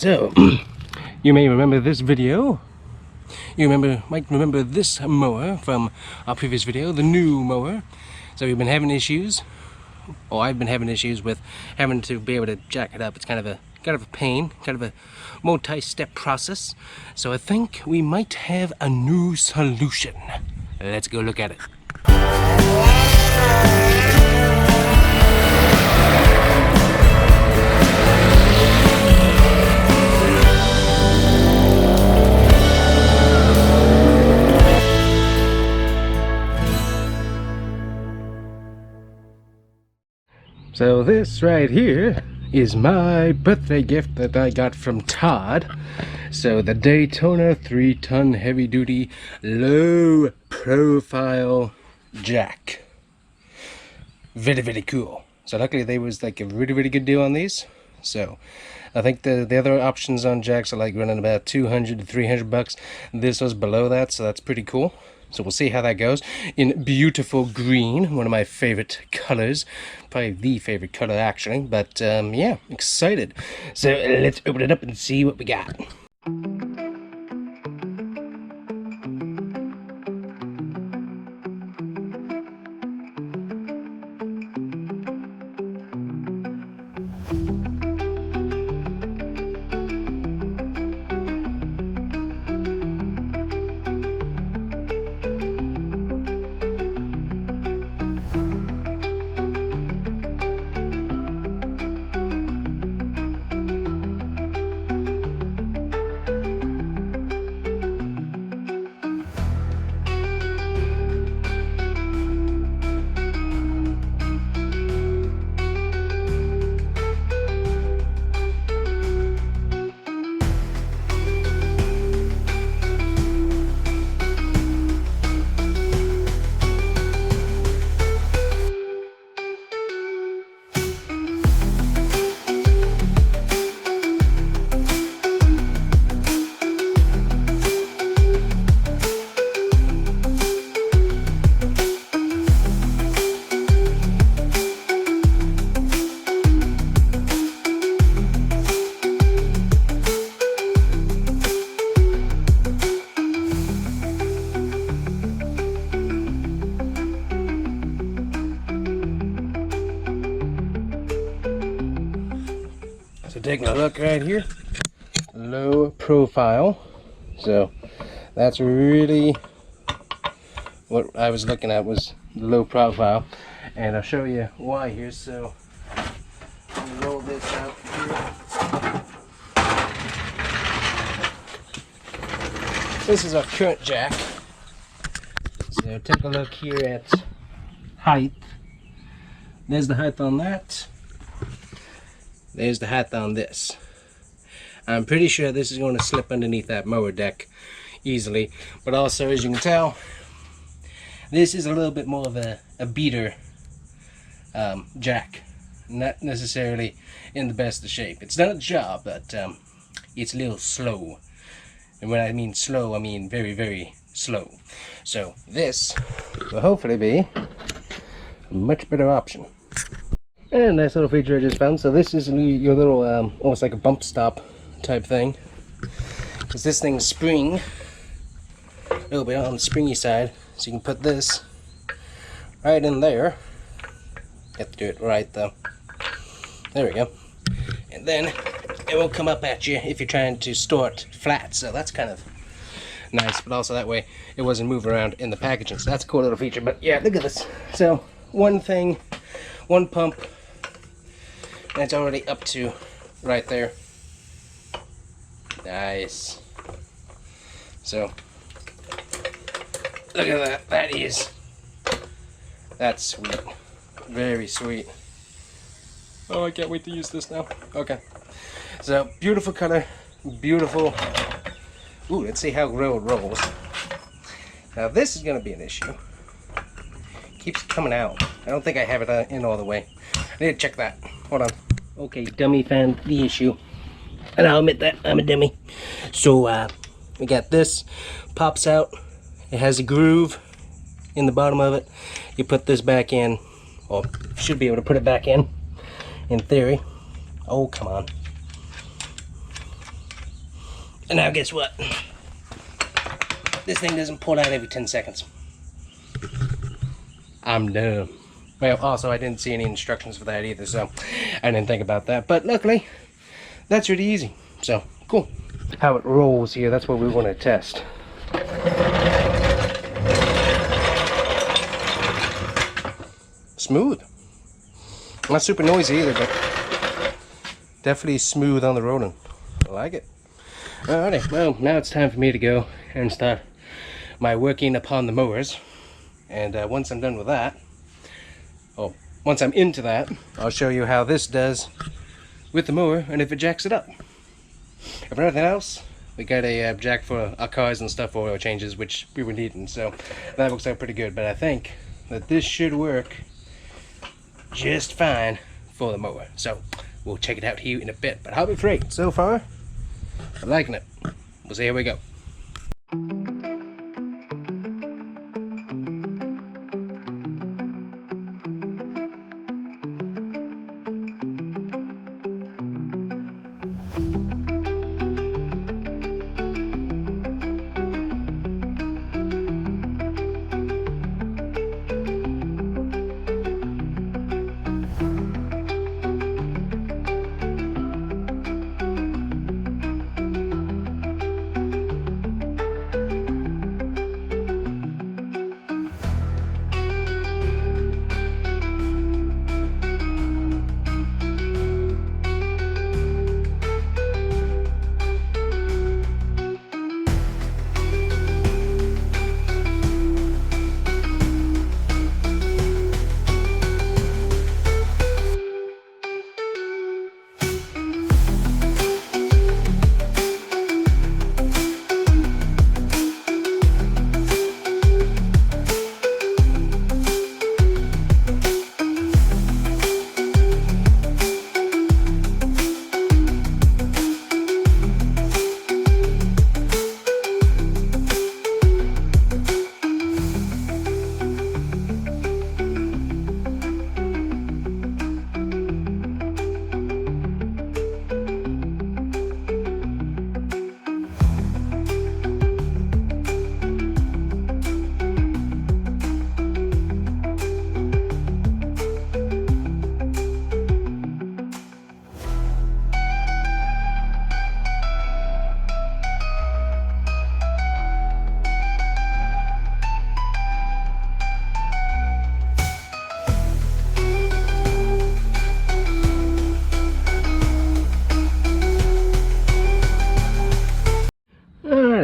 So, you may remember this video. You might remember this mower from our previous video, the new mower. So we've been having issues, or I've been having issues with having to be able to jack it up. It's kind of a pain, kind of a multi-step process. So I think we might have a new solution. Let's go look at it. So this right here is my birthday gift that I got from Todd. So the Daytona 3-ton heavy-duty low-profile jack. Very cool. So luckily there was like a really good deal on these. So I think the other options on jacks are like running about 200 to 300 bucks. This was below that, so that's pretty cool. So we'll see how that goes. In beautiful green, one of my favorite colors. Probably the favorite color, actually. But, yeah, excited. So let's open it up and see what we got. So taking a look right here, low profile. So that's really what I was looking at, was low profile, and I'll show you why here. So roll this out here. This is our current jack. So take a look here at height. There's the height on that. There's the height on this. I'm pretty sure this is going to slip underneath that mower deck easily. But also, as you can tell, this is a little bit more of a beater jack. Not necessarily in the best of shape. It's done a job, but it's a little slow. And when I mean slow, I mean very slow. So this will hopefully be a much better option. And a nice little feature I just found. So this is your little, almost like a bump stop type thing. Because this thing's spring, a little bit on the springy side. So you can put this right in there. You have to do it right though. There we go. And then it won't come up at you if you're trying to store it flat. So that's kind of nice. But also that way it wasn't moving around in the packaging. So that's a cool little feature. But yeah, look at this. So one thing, one pump. And it's already up to right there. Nice. So look at that. That's sweet. Very sweet. Oh, I can't wait to use this now. Okay. So beautiful color, beautiful. Ooh, let's see how well it rolls. Now this is gonna be an issue. Keeps coming out. I don't think I have it in all the way. I need to check that. Hold on. Okay, dummy found the issue. And I'll admit that, I'm a dummy. So, we got this. Pops out. It has a groove in the bottom of it. You put this back in. Or, should be able to put it back in theory. Oh, come on. And now guess what? This thing doesn't pull out every 10 seconds. I'm dumb. Well, also I didn't see any instructions for that either, so I didn't think about that. But luckily, that's really easy. So, cool. How it rolls here, that's what we want to test. Smooth. Not super noisy either, but definitely smooth on the rolling. I like it. Alrighty, well, now it's time for me to go and start my working upon the mowers. And once I'm done with that, once I'm into that, I'll show you how this does with the mower and if it jacks it up. If nothing else, we got a jack for our cars and stuff for oil changes, which we were needing, so that works out pretty good. But I think that this should work just fine for the mower. So we'll check it out here in a bit. But how about freight? So far, I'm liking it. We'll see how we go.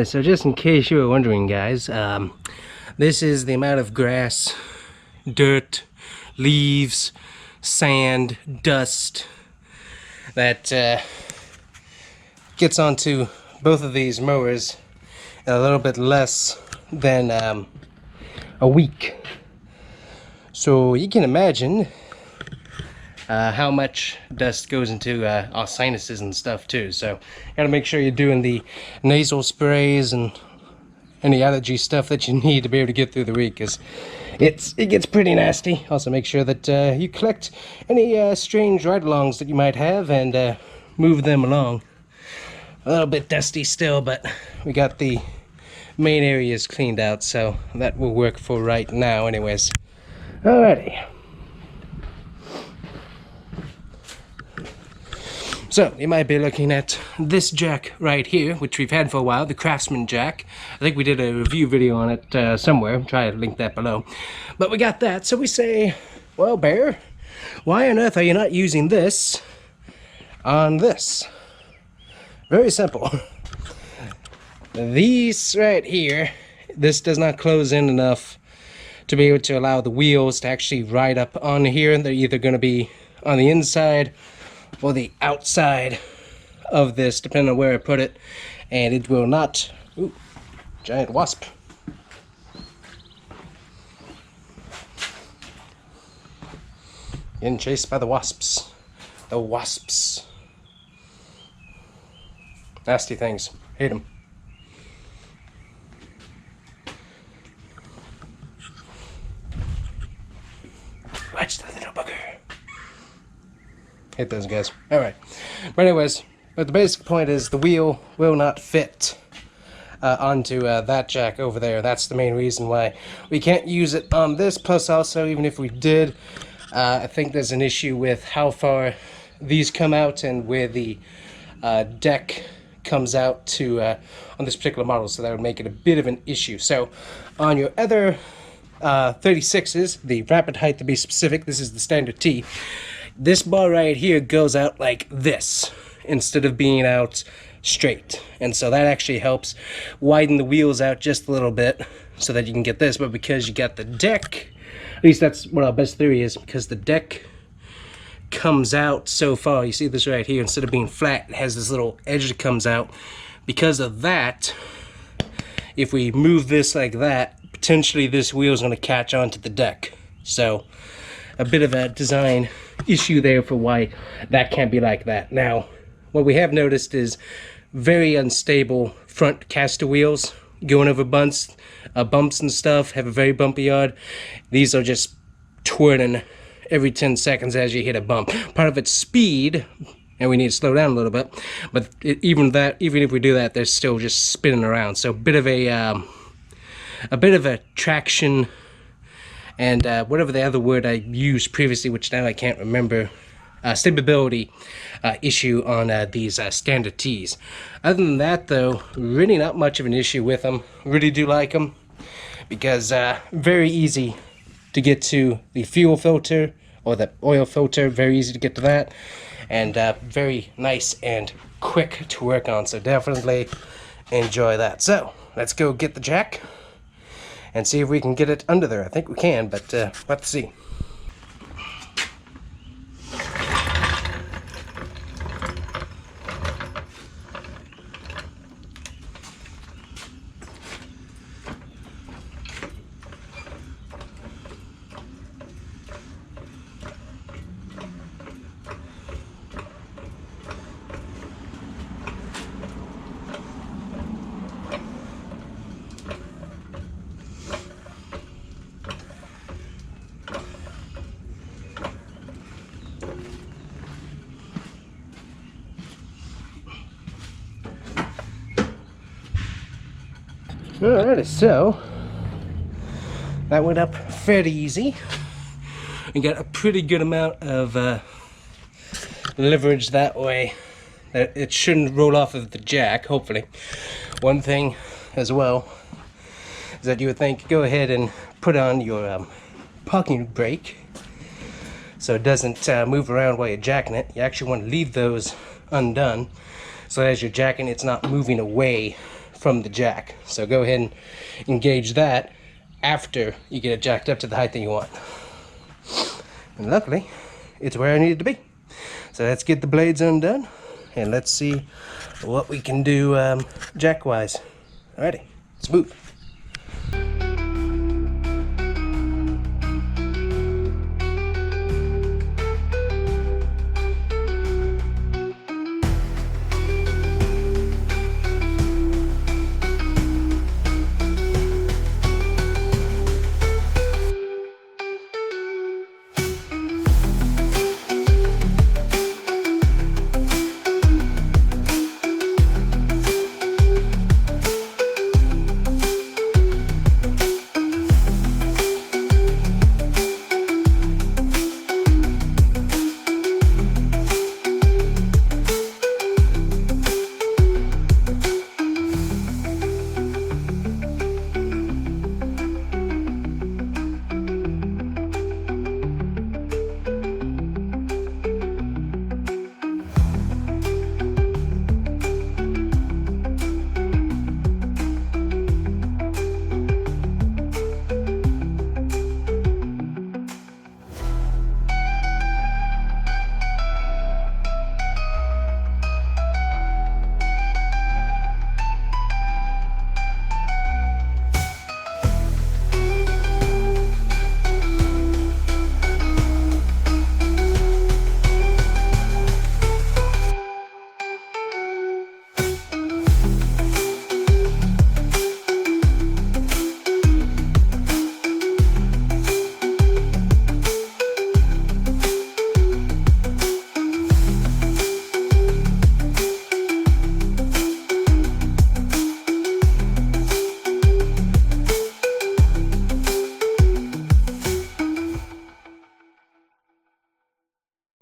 So just in case you were wondering, guys, this is the amount of grass, dirt, leaves, sand, dust that gets onto both of these mowers in a little bit less than a week. So you can imagine how much dust goes into our sinuses and stuff too. So gotta make sure you're doing the nasal sprays and any allergy stuff that you need to be able to get through the week, because it gets pretty nasty. Also make sure that you collect any strange ride-alongs that you might have and move them along. A little bit dusty still, but we got the main areas cleaned out, so that will work for right now anyways. Alrighty. So, you might be looking at this jack right here, which we've had for a while, the Craftsman jack. I think we did a review video on it somewhere. I'll try to link that below. But we got that, so we say, well, Bear, why on earth are you not using this on this? Very simple. These right here, this does not close in enough to be able to allow the wheels to actually ride up on here. They're either going to be on the inside or the outside of this, depending on where I put it, and it will not. Ooh, giant wasp. Getting chased by the wasps. The wasps. Nasty things. Hate them. Watch the little bugger. Hate those guys. Alright. But anyways, But the basic point is the wheel will not fit onto that jack over there. That's the main reason why we can't use it on this. Plus also, even if we did, I think there's an issue with how far these come out and where the deck comes out to on this particular model, so that would make it a bit of an issue. So on your other 36s, the rapid height to be specific, this is the standard T, this bar right here goes out like this instead of being out straight, and so that actually helps widen the wheels out just a little bit so that you can get this. But because you got the deck, at least that's what our best theory is, because the deck comes out so far, you see this right here, instead of being flat, it has this little edge that comes out. Because of that, if we move this like that, potentially this wheel is going to catch onto the deck. So a bit of a design issue there for why that can't be like that. Now, what we have noticed is very unstable front caster wheels going over bumps and stuff, have a very bumpy yard. These are just twirling every 10 seconds as you hit a bump. Part of it's speed, and we need to slow down a little bit, but even if we do that, they're still just spinning around. So a bit of a traction and whatever the other word I used previously, which now I can't remember, stability issue on these standard Ts. Other than that, though, really not much of an issue with them. Really do like them because very easy to get to the fuel filter or the oil filter, very easy to get to that, and very nice and quick to work on, so definitely enjoy that. So let's go get the jack and see if we can get it under there. I think we can, but let's see. Alrighty, so that went up fairly easy. We got a pretty good amount of leverage that way that it shouldn't roll off of the jack, hopefully. One thing as well is that you would think, go ahead and put on your parking brake so it doesn't move around while you're jacking it. You actually want to leave those undone so as you're jacking, it's not moving away from the jack. So go ahead and engage that after you get it jacked up to the height that you want. And luckily, it's where I need it to be. So let's get the blades undone and let's see what we can do jack-wise. Alrighty, let's move.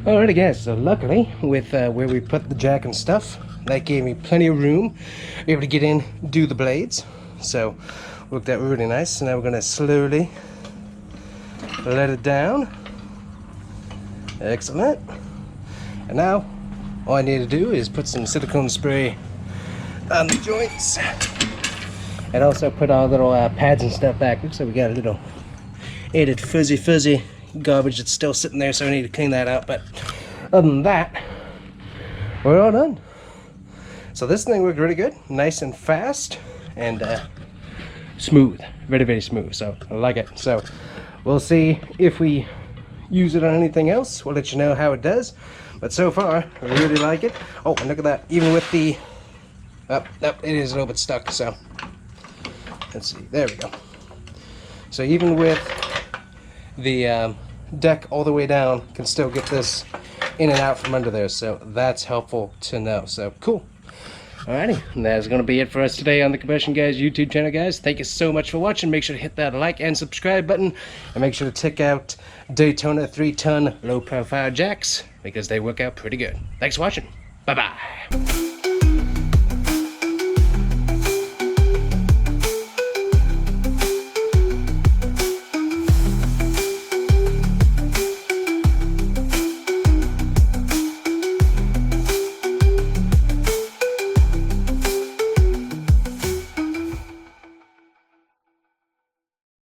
Alrighty guys, so luckily with where we put the jack and stuff, that gave me plenty of room to be able to get in, do the blades. So worked out really nice. So now we're going to slowly let it down. Excellent. And now all I need to do is put some silicone spray on the joints and also put our little pads and stuff back. Looks like we got a little added fuzzy garbage that's still sitting there, so I need to clean that out. But other than that, we're all done. So this thing worked really good, nice and fast and smooth, very smooth. So I like it. So we'll see if we use it on anything else. We'll let you know how it does. But so far, I really like it. Oh, and look at that. Even with the it is a little bit stuck. So let's see. There we go. So even with the deck all the way down, can still get this in and out from under there. So that's helpful to know. So cool. Alrighty, and that's going to be it for us today on the Combustion Guys YouTube channel, guys. Thank you so much for watching. Make sure to hit that like and subscribe button, and make sure to check out Daytona 3Ton low profile jacks, because they work out pretty good. Thanks for watching. Bye bye.